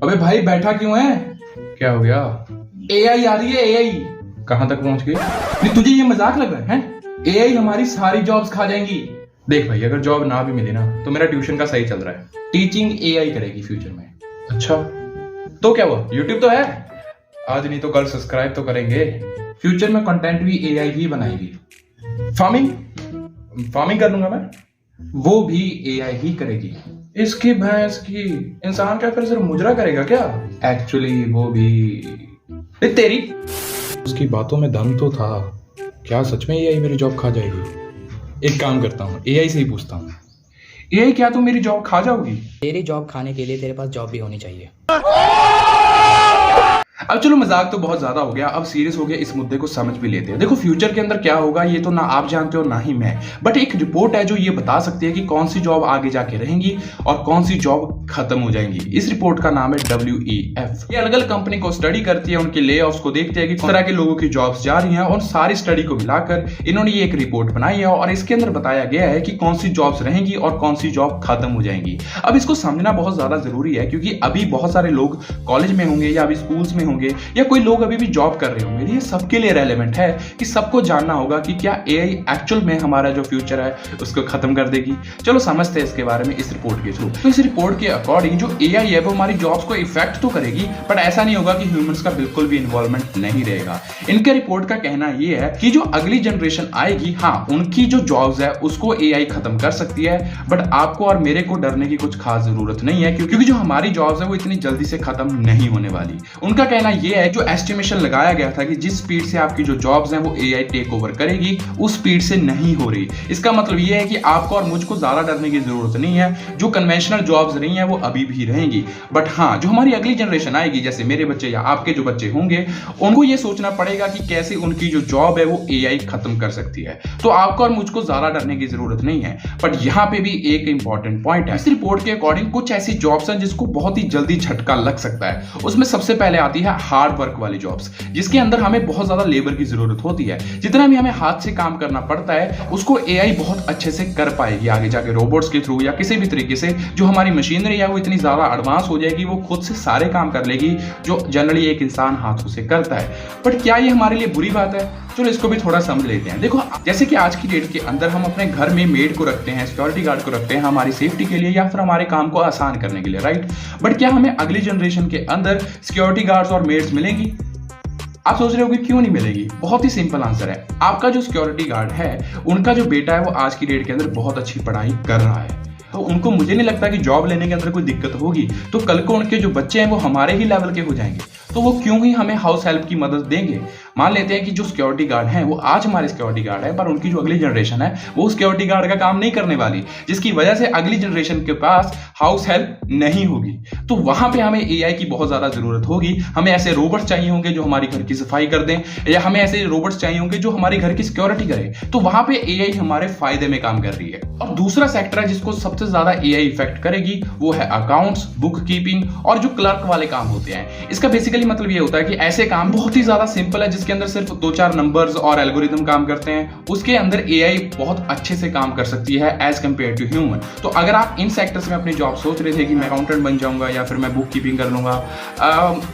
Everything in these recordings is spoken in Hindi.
अबे भाई बैठा क्यों है? क्या हो गया? एआई आ रही है, एआई। कहां तक पहुंच गई? नहीं तुझे ये मजाक लग रहा है? एआई हमारी सारी जॉब्स खा जाएंगी। देख भाई, अगर जॉब ना भी मिले ना तो मेरा ट्यूशन का सही चल रहा है। टीचिंग एआई करेगी फ्यूचर में। अच्छा, तो क्या हुआ? यूट्यूब तो है। आज नहीं तो कल सब्सक्राइब तो करेंगे। फ्यूचर में कंटेंट भी एआई ही बनाएगी। फार्मिंग फार्मिंग कर लूंगा मैं, वो भी एआई ही करेगी। इसकी भैंस की, इंसान क्या फिर सिर्फ मुजरा करेगा क्या? एक्चुअली वो भी तेरी। उसकी बातों में दम तो था। क्या सच में एआई मेरी जॉब खा जाएगी? एक काम करता हूँ, एआई से ही पूछता हूँ। एआई, क्या तुम मेरी जॉब खा जाओगी? तेरी जॉब खाने के लिए तेरे पास जॉब भी होनी चाहिए। अब चलो मजाक तो बहुत ज्यादा हो गया, अब सीरियस हो गया, इस मुद्दे को समझ भी लेते हैं। देखो फ्यूचर के अंदर क्या होगा ये तो ना आप जानते हो ना ही मैं, बट एक रिपोर्ट है जो ये बता सकती है कि कौन सी जॉब आगे जाके रहेंगी और कौन सी जॉब खत्म हो जाएंगी। इस रिपोर्ट का नाम है WEF। ये अलग अलग कंपनी को स्टडी करती है, उनके ले ऑफ्स को देखते हैं कि किस तरह के लोगों की जॉब्स जा रही हैं, और सारी स्टडी को मिलाकर इन्होंने ये एक रिपोर्ट बनाई है और इसके अंदर बताया गया है कि कौन सी जॉब्स रहेंगी और कौन सी जॉब खत्म हो जाएंगी। अब इसको समझना बहुत ज्यादा जरूरी है क्योंकि अभी बहुत सारे लोग कॉलेज में होंगे या अभी स्कूल्स में होंगे या कोई लोग अभी भी जॉब कर रहे होंगे। ये सबके लिए रेलेवेंट है कि सबको जानना होगा कि क्या एआई एक्चुअल में हमारा जो फ्यूचर है उसको खत्म कर देगी। चलो समझते हैं इसके बारे में इस रिपोर्ट के थ्रू। तो इस रिपोर्ट के अकॉर्डिंग जो एआई है वो हमारी जॉब्स को इफेक्ट तो करेगी, बट ऐसा नहीं होगा कि ह्यूमंस का बिल्कुल भी इन्वॉल्वमेंट नहीं रहेगा। इनके रिपोर्ट का कहना यह है कि जो अगली जनरेशन आएगी, हाँ उनकी जो जॉब्स है उसको एआई खत्म कर सकती है, बट आपको और मेरे को डरने की कुछ खास जरूरत नहीं है क्योंकि जो हमारी जॉब्स है वो इतनी जल्दी से खत्म नहीं होने वाली। उनका कहना यह है जो एस्टिमेशन लगाया गया था कि जिस स्पीड से आपकी जो जॉब्स हैं वो एआई टेक ओवर करेगी, उस स्पीड से नहीं हो रही। इसका मतलब यह है कि आपको और मुझको ज्यादा डरने की जरूरत नहीं है। जो कन्वेंशनल जॉब्स रही हैं वो अभी भी रहेंगी, बट हाँ जो हमारी अगली जनरेशन आएगी, जैसे मेरे बच्चे या आपके जो बच्चे होंगे, उनको ये सोचना पड़ेगा कि कैसे उनकी जो जॉब है वो एआई खत्म कर सकती है। तो आपको और मुझको ज्यादा डरने की जरूरत नहीं है। बट यहां पे भी एक इंपॉर्टेंट पॉइंट है। इस रिपोर्ट के अकॉर्डिंग कुछ ऐसी जॉब्स हैं जिसको बहुत ही जल्दी झटका लग सकता है। उसमें सबसे पहले आती है हार्ड वर्क वाली जॉब्स, जिसके अंदर हमें बहुत ज्यादा लेबर की जरूरत होती है। जितना भी हमें हाथ से काम करना पड़ता है उसको एआई बहुत अच्छे से कर पाएगी आगे जाके, रोबोट्स के थ्रू या किसी भी तरीके से। जो हमारी मशीनरी है वो इतनी ज्यादा एडवांस हो जाएगी, वो खुद से सारे काम कर लेगी जो जनरली एक इंसान हाथों से करता है। बट क्या ये हमारे लिए बुरी बात है? चलो इसको भी थोड़ा समझ लेते हैं। देखो जैसे कि आज की डेट के अंदर हम अपने घर में मेड को रखते हैं, सिक्योरिटी गार्ड को रखते हैं हमारी सेफ्टी के लिए या फिर हमारे काम को आसान करने के लिए, राइट? बट क्या हमें अगली जनरेशन के अंदर सिक्योरिटी गार्ड्स और मेड्स मिलेंगी? आप सोच रहे हो कि क्यों नहीं मिलेगी? बहुत ही सिंपल आंसर है। आपका जो सिक्योरिटी गार्ड है उनका जो बेटा है वो आज की डेट के अंदर बहुत अच्छी पढ़ाई कर रहा है, तो उनको मुझे नहीं लगता कि जॉब लेने के अंदर कोई दिक्कत होगी। तो कल को उनके जो बच्चे हैं वो हमारे ही लेवल के हो जाएंगे, तो वो क्यों ही हमें हाउस हेल्प की मदद देंगे? मान लेते हैं कि जो सिक्योरिटी गार्ड हैं वो आज हमारे सिक्योरिटी गार्ड है, पर उनकी जो अगली जनरेशन है वो सिक्योरिटी गार्ड का काम नहीं करने वाली, जिसकी वजह से अगली जनरेशन के पास हाउस हेल्प नहीं होगी। तो वहां पे हमें एआई की बहुत ज्यादा जरूरत होगी। हमें ऐसे रोबोट्स चाहिए होंगे जो हमारी घर की सफाई कर दें, या हमें ऐसे रोबोट्स चाहिए होंगे जो हमारे घर की सिक्योरिटी करे। तो वहां पे एआई हमारे फायदे में काम कर रही है। और दूसरा सेक्टर है जिसको सबसे ज्यादा एआई इफेक्ट करेगी, वो है अकाउंट्स, बुक कीपिंग और जो क्लर्क वाले काम होते हैं। इसका बेसिकली मतलब ये होता है कि ऐसे काम बहुत ही ज्यादा सिंपल है जिसके अंदर सिर्फ 2-4 नंबर्स और एल्गोरिथम काम करते हैं, उसके अंदर एआई बहुत अच्छे से काम कर सकती है एज कंपेयर टू ह्यूमन। तो अगर आप इन सेक्टर्स में अपनी जॉब सोच रहे थे कि मैं अकाउंटेंट बन जाऊंगा या फिर मैं बुक कीपिंग कर लूंगा,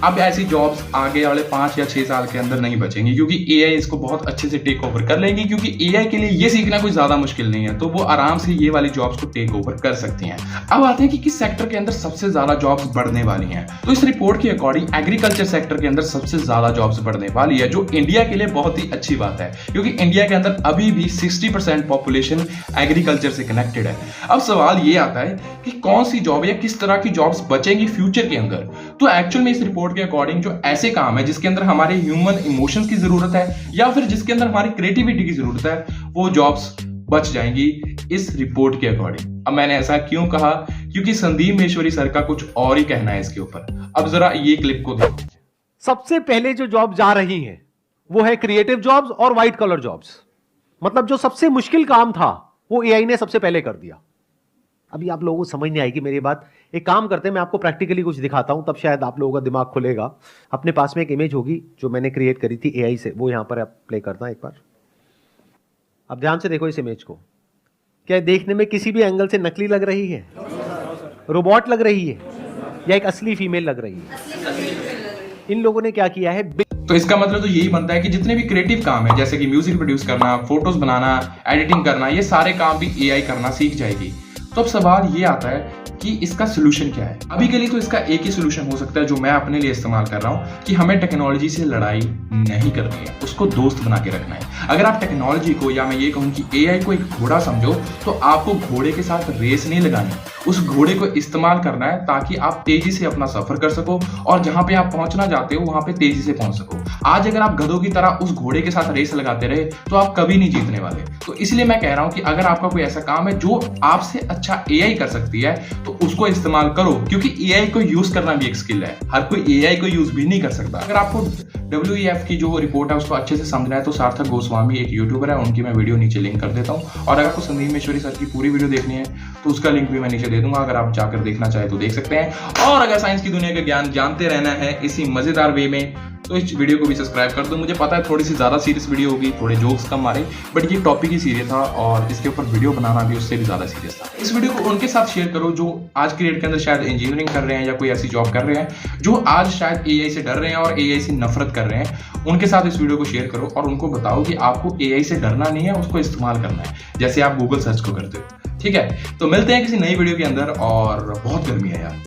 अब ऐसी जॉब्स आगे वाले 5 या 6 साल के अंदर नहीं बचेंगी क्योंकि एआई इसको बहुत अच्छे से टेक ओवर कर लेंगी। क्योंकि एआई के लिए ये सीखना कोई ज्यादा मुश्किल नहीं है, तो वो आराम से ये वाली जॉब्स को टेक ओवर कर सकती हैं। अब आते हैं कि किस सेक्टर के अंदर सबसे ज्यादा जॉब्स बढ़ने वाली हैं। तो इस रिपोर्ट के अकॉर्डिंग एग्रीकल्चर सेक्टर के अंदर सबसे ज्यादा जॉब्स बढ़ने वाली है, जो इंडिया के लिए बहुत ही अच्छी बात है क्योंकि इंडिया के अंदर अभी भी 60% पॉपुलेशन एग्रीकल्चर से कनेक्टेड है। अब सवाल ये आता है कि कौन सी जॉब या किस तरह की जॉब्स बचेंगी फ्यूचर के अंदर। तो एक्चुअल में इस रिपोर्ट के अकॉर्डिंग जो ऐसे काम है जिसके अंदर हमारे ह्यूमन इमोशंस की जरूरत है या फिर जिसके अंदर हमारी क्रिएटिविटी की जरूरत है, वो जॉब्स बच जाएंगी इस रिपोर्ट के अकॉर्डिंग। अब मैंने ऐसा क्यों कहा? क्योंकि संदीप महेश्वरी सर का कुछ और ही कहना है इसके ऊपर। अब जरा ये क्लिप को देखो। सबसे पहले जो जॉब जा रही हैं वो है क्रिएटिव जॉब्स और व्हाइट कॉलर जॉब्स। मतलब जो सबसे मुश्किल काम था वो एआई ने सबसे पहले कर दिया। अभी आप लोगों को समझ नहीं आएगी मेरी बात। एक काम करते हैं, मैं आपको प्रैक्टिकली कुछ दिखाता हूं, तब शायद आप लोगों का दिमाग खुलेगा। अपने पास में एक इमेज होगी जो मैंने क्रिएट करी थी एआई से, वो यहां पर आप प्ले करता एक बार। अब ध्यान से देखो इस इमेज को। क्या देखने में किसी भी एंगल से नकली लग रही है? रोबोट लग रही है? या एक असली फीमेल लग रही है? इन लोगों ने क्या किया है, तो इसका मतलब तो यही बनता है कि जितने भी क्रिएटिव काम है, जैसे कि म्यूजिक प्रोड्यूस करना, फोटोज बनाना, एडिटिंग करना, ये सारे काम भी एआई करना सीख जाएगी। तो अब सवाल ये आता है कि इसका सोल्यूशन क्या है। अभी के लिए तो इसका एक ही सोल्यूशन हो सकता है जो मैं अपने लिए इस्तेमाल कर रहा हूं, कि हमें टेक्नोलॉजी से लड़ाई नहीं करनी है, उसको दोस्त बना के रखना है। अगर आप टेक्नोलॉजी को, या मैं ये कहूं कि एआई को एक घोड़ा समझो, तो आपको घोड़े के साथ रेस नहीं लगानी, उस घोड़े को इस्तेमाल करना है ताकि आप तेजी से अपना सफर कर सको और जहां पे आप पहुंचना चाहते हो वहां पे तेजी से पहुंच सको। आज अगर आप गधों की तरह उस घोड़े के साथ रेस लगाते रहे तो आप कभी नहीं जीतने वाले। तो इसलिए मैं कह रहा हूं कि अगर आपका कोई ऐसा काम है जो आपसे अच्छा एआई कर सकती है तो उसको इस्तेमाल करो, क्योंकि एआई को यूज करना भी एक स्किल है, हर कोई एआई को यूज भी नहीं कर सकता। अगर आपको WEF की जो रिपोर्ट है उसको अच्छे से समझना है तो सार्थक गोस्वामी एक यूट्यूबर है, उनकी मैं वीडियो नीचे लिंक कर देता हूं। और अगर आपको संदीप महेश्वरी सर की पूरी वीडियो देखनी है तो उसका लिंक भी मैं नीचे दे दूंगा, अगर आप जाकर देखना चाहे तो देख सकते हैं। और अगर साइंस की दुनिया का ज्ञान जानते रहना है इसी मजेदार वे में, तो इस वीडियो को भी सब्सक्राइब कर दो। मुझे पता है थोड़ी सी ज्यादा सीरियस वीडियो होगी, थोड़े जोक्स कम आ रहे, बट ये टॉपिक ही सीरियस था और इसके ऊपर वीडियो बनाना भी उससे भी ज्यादा सीरियस था। इस वीडियो को उनके साथ शेयर करो जो आज के डेट के अंदर शायद इंजीनियरिंग कर रहे हैं या कोई ऐसी जॉब कर रहे हैं, जो आज शायद एआई से डर रहे हैं और एआई से नफरत कर रहे हैं। उनके साथ इस वीडियो को शेयर करो और उनको बताओ कि आपको एआई से डरना नहीं है, उसको इस्तेमाल करना है, जैसे आप गूगल सर्च को करते हो। ठीक है, तो मिलते हैं किसी नई वीडियो के अंदर। और बहुत गर्मी है यार।